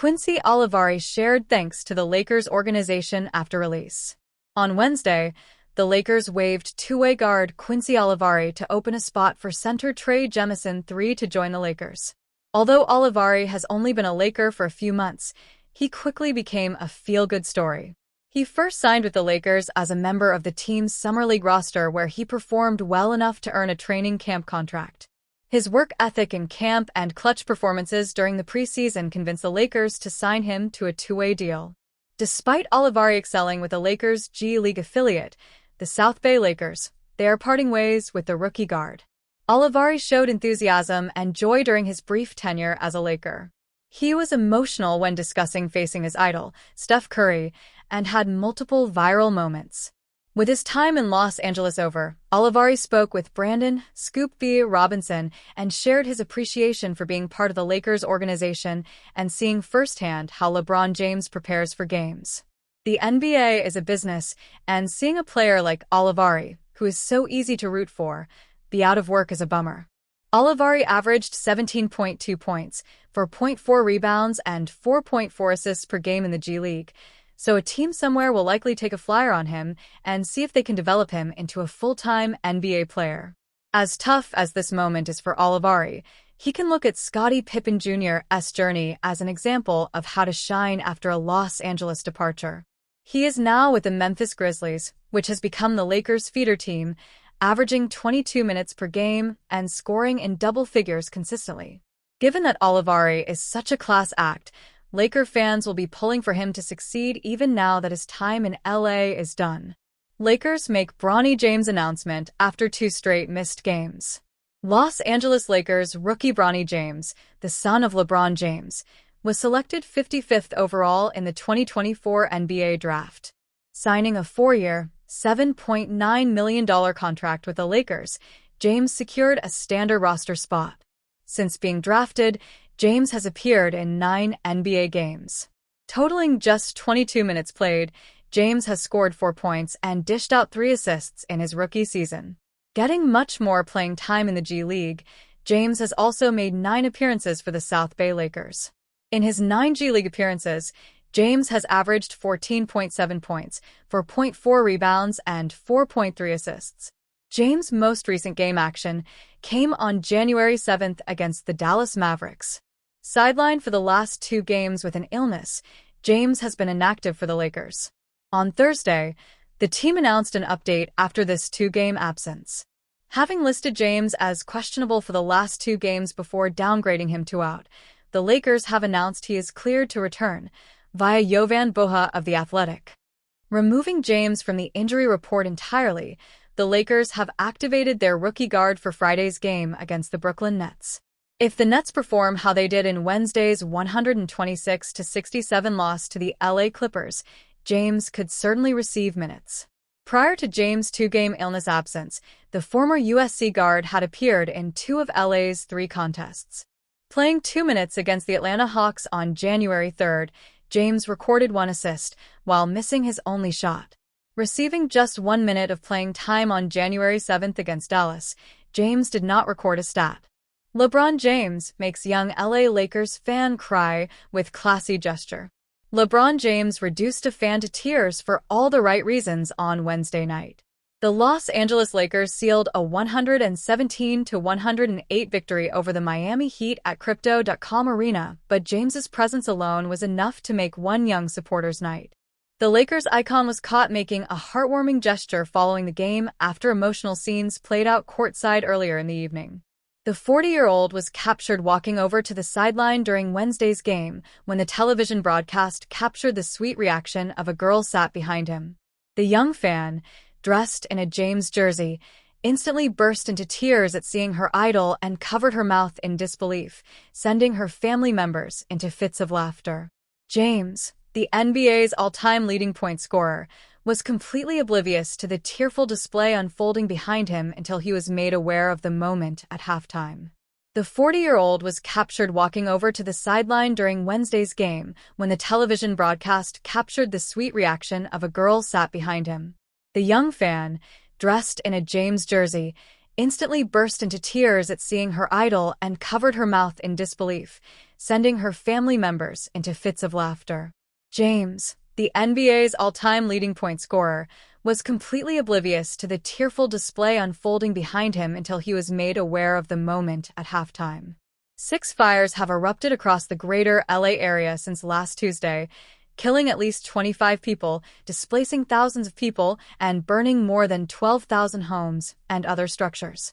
Quincy Olivari shared thanks to the Lakers organization after release. On Wednesday, the Lakers waived two-way guard Quincy Olivari to open a spot for center Trey Jemison III to join the Lakers. Although Olivari has only been a Laker for a few months, he quickly became a feel-good story. He first signed with the Lakers as a member of the team's Summer League roster where he performed well enough to earn a training camp contract. His work ethic in camp and clutch performances during the preseason convinced the Lakers to sign him to a two-way deal. Despite Olivari excelling with the Lakers' G League affiliate, the South Bay Lakers, they are parting ways with the rookie guard. Olivari showed enthusiasm and joy during his brief tenure as a Laker. He was emotional when discussing facing his idol, Steph Curry, and had multiple viral moments. With his time in Los Angeles over, Olivari spoke with Brandon "Scoop V" Robinson and shared his appreciation for being part of the Lakers organization and seeing firsthand how LeBron James prepares for games. The NBA is a business, and seeing a player like Olivari, who is so easy to root for, be out of work is a bummer. Olivari averaged 17.2 points, 4.4 rebounds, and 4.4 assists per game in the G League, so a team somewhere will likely take a flyer on him and see if they can develop him into a full-time NBA player. As tough as this moment is for Olivari, he can look at Scottie Pippen Jr.'s journey as an example of how to shine after a Los Angeles departure. He is now with the Memphis Grizzlies, which has become the Lakers' feeder team, averaging 22 minutes per game and scoring in double figures consistently. Given that Olivari is such a class act, Laker fans will be pulling for him to succeed even now that his time in LA is done. Lakers make Bronny James announcement after 2 straight missed games. Los Angeles Lakers rookie Bronny James, the son of LeBron James, was selected 55th overall in the 2024 NBA draft. Signing a 4-year, $7.9 million contract with the Lakers, James secured a standard roster spot. Since being drafted, James has appeared in 9 NBA games. Totaling just 22 minutes played, James has scored 4 points and dished out 3 assists in his rookie season. Getting much more playing time in the G League, James has also made 9 appearances for the South Bay Lakers. In his 9 G League appearances, James has averaged 14.7 points, 4.4 rebounds, and 4.3 assists. James' most recent game action came on January 7th against the Dallas Mavericks. Sidelined for the last 2 games with an illness, James has been inactive for the Lakers. On Thursday, the team announced an update after this 2-game absence. Having listed James as questionable for the last 2 games before downgrading him to out, the Lakers have announced he is cleared to return, via Jovan Boha of The Athletic. Removing James from the injury report entirely, the Lakers have activated their rookie guard for Friday's game against the Brooklyn Nets. If the Nets perform how they did in Wednesday's 126-67 loss to the LA Clippers, James could certainly receive minutes. Prior to James' 2-game illness absence, the former USC guard had appeared in 2 of LA's 3 contests. Playing 2 minutes against the Atlanta Hawks on January 3rd, James recorded 1 assist, while missing his only shot. Receiving just 1 minute of playing time on January 7th against Dallas, James did not record a stat. LeBron James makes young LA Lakers fan cry with classy gesture. LeBron James reduced a fan to tears for all the right reasons on Wednesday night. The Los Angeles Lakers sealed a 117-108 victory over the Miami Heat at Crypto.com Arena, but James's presence alone was enough to make one young supporter's night. The Lakers icon was caught making a heartwarming gesture following the game after emotional scenes played out courtside earlier in the evening. The 40-year-old was captured walking over to the sideline during Wednesday's game when the television broadcast captured the sweet reaction of a girl sat behind him. The young fan, dressed in a James jersey, instantly burst into tears at seeing her idol and covered her mouth in disbelief, sending her family members into fits of laughter. James, the NBA's all-time leading point scorer, was completely oblivious to the tearful display unfolding behind him until he was made aware of the moment at halftime. The 40-year-old was captured walking over to the sideline during Wednesday's game when the television broadcast captured the sweet reaction of a girl sat behind him. The young fan, dressed in a James jersey, instantly burst into tears at seeing her idol and covered her mouth in disbelief, sending her family members into fits of laughter. James, the NBA's all-time leading point scorer, was completely oblivious to the tearful display unfolding behind him until he was made aware of the moment at halftime. 6 fires have erupted across the greater LA area since last Tuesday, killing at least 25 people, displacing thousands of people, and burning more than 12,000 homes and other structures.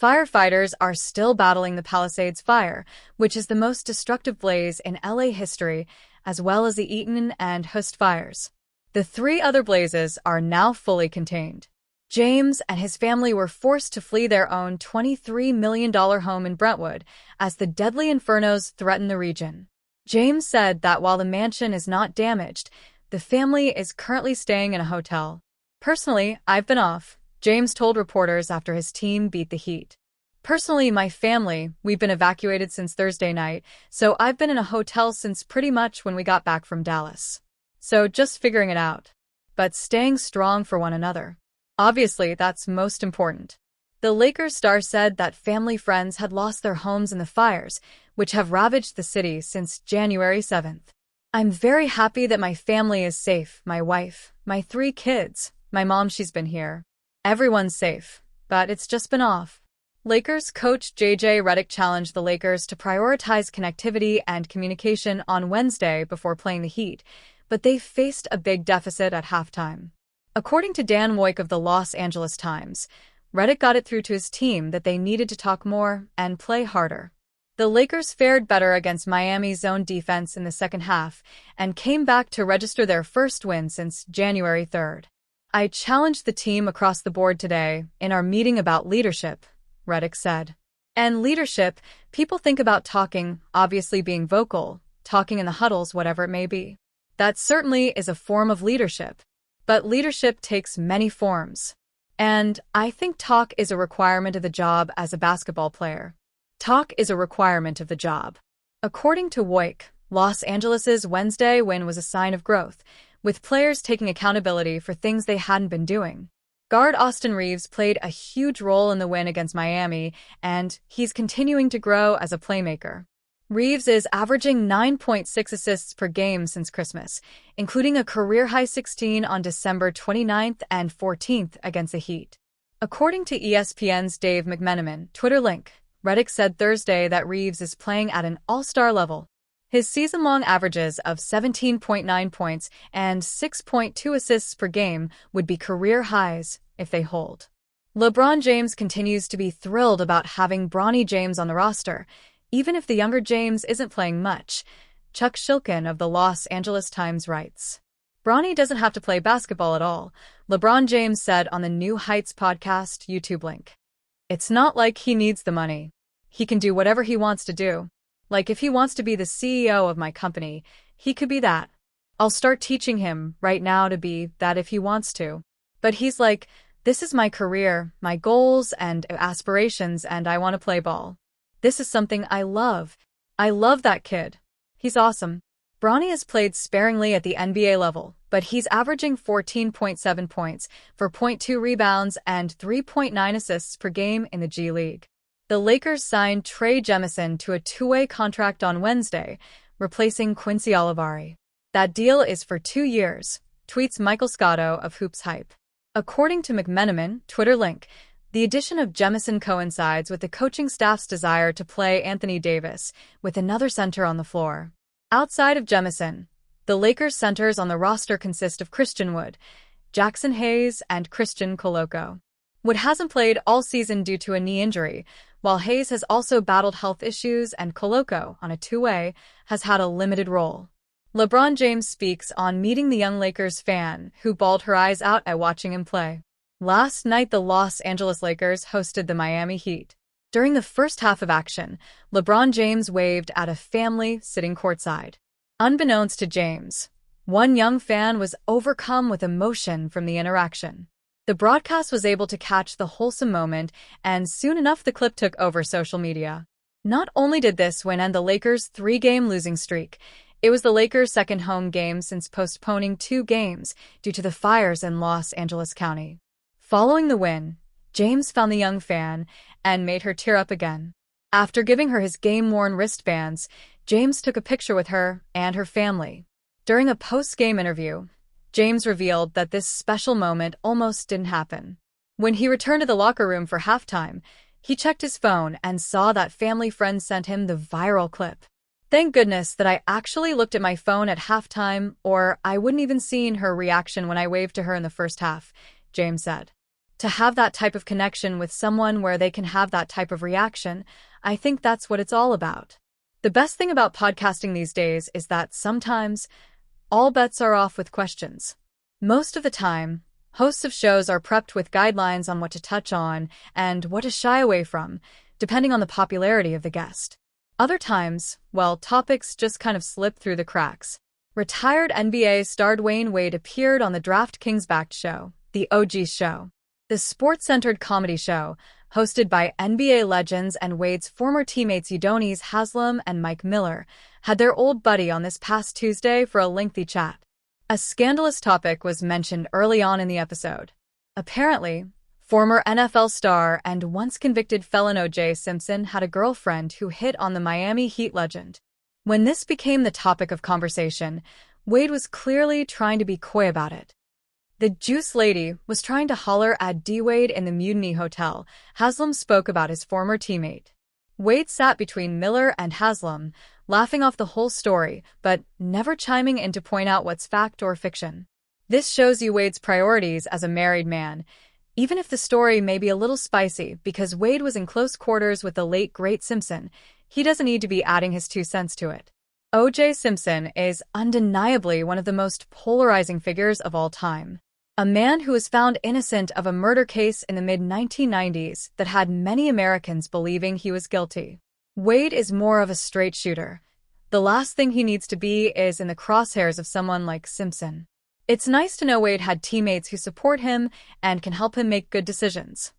Firefighters are still battling the Palisades fire, which is the most destructive blaze in LA history, as well as the Eaton and Hust fires. The 3 other blazes are now fully contained. James and his family were forced to flee their own $23 million home in Brentwood as the deadly infernos threaten the region. James said that while the mansion is not damaged, the family is currently staying in a hotel. "Personally, I've been off," James told reporters after his team beat the Heat. "Personally, my family, we've been evacuated since Thursday night, so I've been in a hotel since pretty much when we got back from Dallas. So just figuring it out. But staying strong for one another. Obviously, that's most important." The Lakers star said that family friends had lost their homes in the fires, which have ravaged the city since January 7th. "I'm very happy that my family is safe, my wife, my 3 kids, my mom, she's been here. Everyone's safe, but it's just been off." Lakers coach J.J. Redick challenged the Lakers to prioritize connectivity and communication on Wednesday before playing the Heat, but they faced a big deficit at halftime. According to Dan Woik of the Los Angeles Times, Redick got it through to his team that they needed to talk more and play harder. The Lakers fared better against Miami's zone defense in the second half and came back to register their first win since January 3rd. "I challenged the team across the board today in our meeting about leadership," Redick said. "And leadership, people think about talking, obviously being vocal, talking in the huddles, whatever it may be. That certainly is a form of leadership. But leadership takes many forms. And I think talk is a requirement of the job as a basketball player. Talk is a requirement of the job." According to Woik, Los Angeles' Wednesday win was a sign of growth, with players taking accountability for things they hadn't been doing. Guard Austin Reeves played a huge role in the win against Miami, and he's continuing to grow as a playmaker. Reeves is averaging 9.6 assists per game since Christmas, including a career-high 16 on December 29th and 14th against the Heat. According to ESPN's Dave McMenamin, Twitter link, Redick said Thursday that Reeves is playing at an all-star level. His season-long averages of 17.9 points and 6.2 assists per game would be career highs if they hold. LeBron James continues to be thrilled about having Bronny James on the roster, even if the younger James isn't playing much. Chuck Shilkin of the Los Angeles Times writes, "Bronny doesn't have to play basketball at all," LeBron James said on the New Heights podcast YouTube link. "It's not like he needs the money. He can do whatever he wants to do. Like if he wants to be the CEO of my company, he could be that. I'll start teaching him right now to be that if he wants to. But he's like, this is my career, my goals and aspirations, and I want to play ball. This is something I love. I love that kid. He's awesome." Bronny has played sparingly at the NBA level, but he's averaging 14.7 points, 4.2 rebounds, and 3.9 assists per game in the G League. The Lakers signed Trey Jemison to a 2-way contract on Wednesday, replacing Quincy Olivari. "That deal is for 2 years, tweets Michael Scotto of Hoops Hype. According to McMenamin, Twitter link, the addition of Jemison coincides with the coaching staff's desire to play Anthony Davis with another center on the floor. Outside of Jemison, the Lakers centers on the roster consist of Christian Wood, Jackson Hayes, and Christian Koloko. Wood hasn't played all season due to a knee injury, while Hayes has also battled health issues and Koloko, on a 2-way, has had a limited role. LeBron James speaks on meeting the young Lakers fan who bawled her eyes out at watching him play. Last night, the Los Angeles Lakers hosted the Miami Heat. During the first half of action, LeBron James waved at a family sitting courtside. Unbeknownst to James, one young fan was overcome with emotion from the interaction. The broadcast was able to catch the wholesome moment, and soon enough the clip took over social media. Not only did this win end the Lakers' 3-game losing streak, it was the Lakers' second home game since postponing 2 games due to the fires in Los Angeles County. Following the win, James found the young fan and made her tear up again. After giving her his game-worn wristbands, James took a picture with her and her family. During a post-game interview, James revealed that this special moment almost didn't happen. When he returned to the locker room for halftime, he checked his phone and saw that family friends sent him the viral clip. "Thank goodness that I actually looked at my phone at halftime, or I wouldn't even seen her reaction when I waved to her in the first half," James said. To have that type of connection with someone where they can have that type of reaction, I think that's what it's all about. The best thing about podcasting these days is that sometimes all bets are off with questions. Most of the time, hosts of shows are prepped with guidelines on what to touch on and what to shy away from, depending on the popularity of the guest. Other times, well, topics just kind of slip through the cracks. Retired NBA star Dwayne Wade appeared on the DraftKings-backed show, The OG's Show. The sports-centered comedy show, hosted by NBA legends and Wade's former teammates Udonis Haslem and Mike Miller, had their old buddy on this past Tuesday for a lengthy chat. A scandalous topic was mentioned early on in the episode. Apparently, former NFL star and once-convicted felon O.J. Simpson had a girlfriend who hit on the Miami Heat legend. When this became the topic of conversation, Wade was clearly trying to be coy about it. "The Juice Lady was trying to holler at D-Wade in the Mutiny Hotel," Haslem spoke about his former teammate. Wade sat between Miller and Haslem, laughing off the whole story, but never chiming in to point out what's fact or fiction. This shows you Wade's priorities as a married man, even if the story may be a little spicy because Wade was in close quarters with the late great Simpson. He doesn't need to be adding his 2 cents to it. O.J. Simpson is undeniably one of the most polarizing figures of all time. A man who was found innocent of a murder case in the mid-1990s that had many Americans believing he was guilty. Wade is more of a straight shooter. The last thing he needs to be is in the crosshairs of someone like Simpson. It's nice to know Wade had teammates who support him and can help him make good decisions.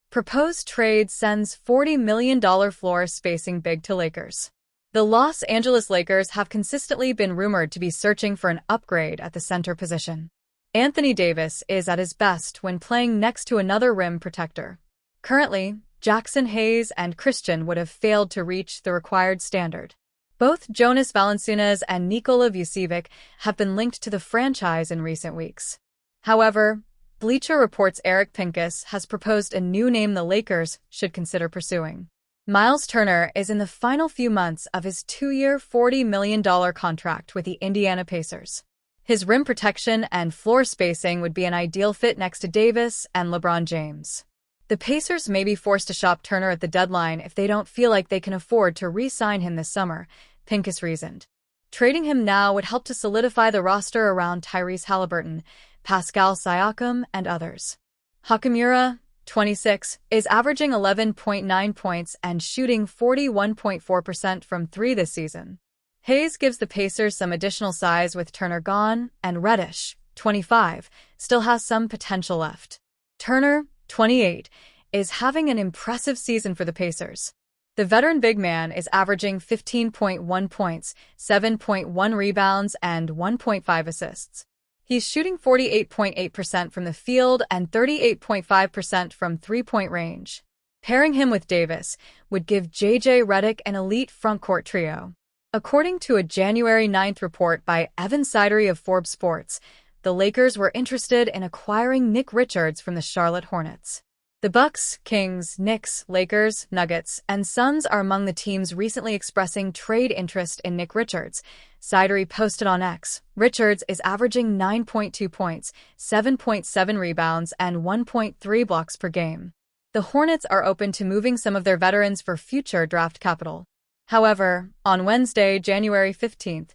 Proposed trade sends $40 million floor spacing big to Lakers. The Los Angeles Lakers have consistently been rumored to be searching for an upgrade at the center position. Anthony Davis is at his best when playing next to another rim protector. Currently, Jackson Hayes and Christian would have failed to reach the required standard. Both Jonas Valanciunas and Nikola Vucevic have been linked to the franchise in recent weeks. However, Bleacher Report's Eric Pincus has proposed a new name the Lakers should consider pursuing. Miles Turner is in the final few months of his 2-year, $40 million contract with the Indiana Pacers. His rim protection and floor spacing would be an ideal fit next to Davis and LeBron James. The Pacers may be forced to shop Turner at the deadline if they don't feel like they can afford to re-sign him this summer, Pincus reasoned. Trading him now would help to solidify the roster around Tyrese Halliburton, Pascal Siakam, and others. Hachimura, 26, is averaging 11.9 points and shooting 41.4% from 3 this season. Hayes gives the Pacers some additional size with Turner gone, and Reddish, 25, still has some potential left. Turner, 28, is having an impressive season for the Pacers. The veteran big man is averaging 15.1 points, 7.1 rebounds, and 1.5 assists. He's shooting 48.8% from the field and 38.5% from three-point range. Pairing him with Davis would give J.J. Redick an elite frontcourt trio. According to a January 9th report by Evan Sidery of Forbes Sports, the Lakers were interested in acquiring Nick Richards from the Charlotte Hornets. The Bucks, Kings, Knicks, Lakers, Nuggets, and Suns are among the teams recently expressing trade interest in Nick Richards. Sidery posted on X, Richards is averaging 9.2 points, 7.7 rebounds, and 1.3 blocks per game. The Hornets are open to moving some of their veterans for future draft capital. However, on Wednesday, January 15th,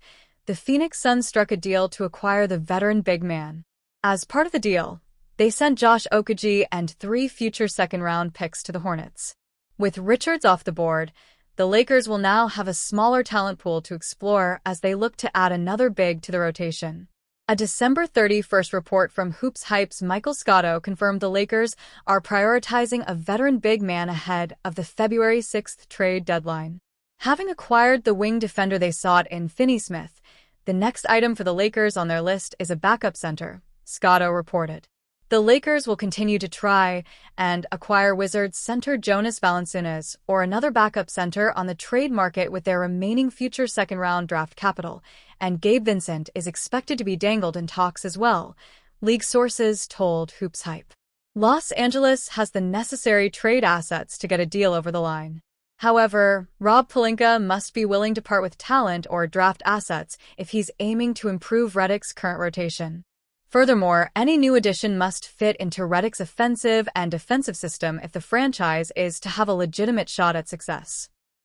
the Phoenix Suns struck a deal to acquire the veteran big man. As part of the deal, they sent Josh Okogie and 3 future second-round picks to the Hornets. With Richards off the board, the Lakers will now have a smaller talent pool to explore as they look to add another big to the rotation. A December 31st report from Hoops Hype's Michael Scotto confirmed the Lakers are prioritizing a veteran big man ahead of the February 6th trade deadline. Having acquired the wing defender they sought in Finney Smith, the next item for the Lakers on their list is a backup center, Scotto reported. The Lakers will continue to try and acquire Wizards center Jonas Valanciunas or another backup center on the trade market with their remaining future second-round draft capital, and Gabe Vincent is expected to be dangled in talks as well, league sources told Hoops Hype. Los Angeles has the necessary trade assets to get a deal over the line. However, Rob Pelinka must be willing to part with talent or draft assets if he's aiming to improve Redick's current rotation. Furthermore, any new addition must fit into Redick's offensive and defensive system if the franchise is to have a legitimate shot at success.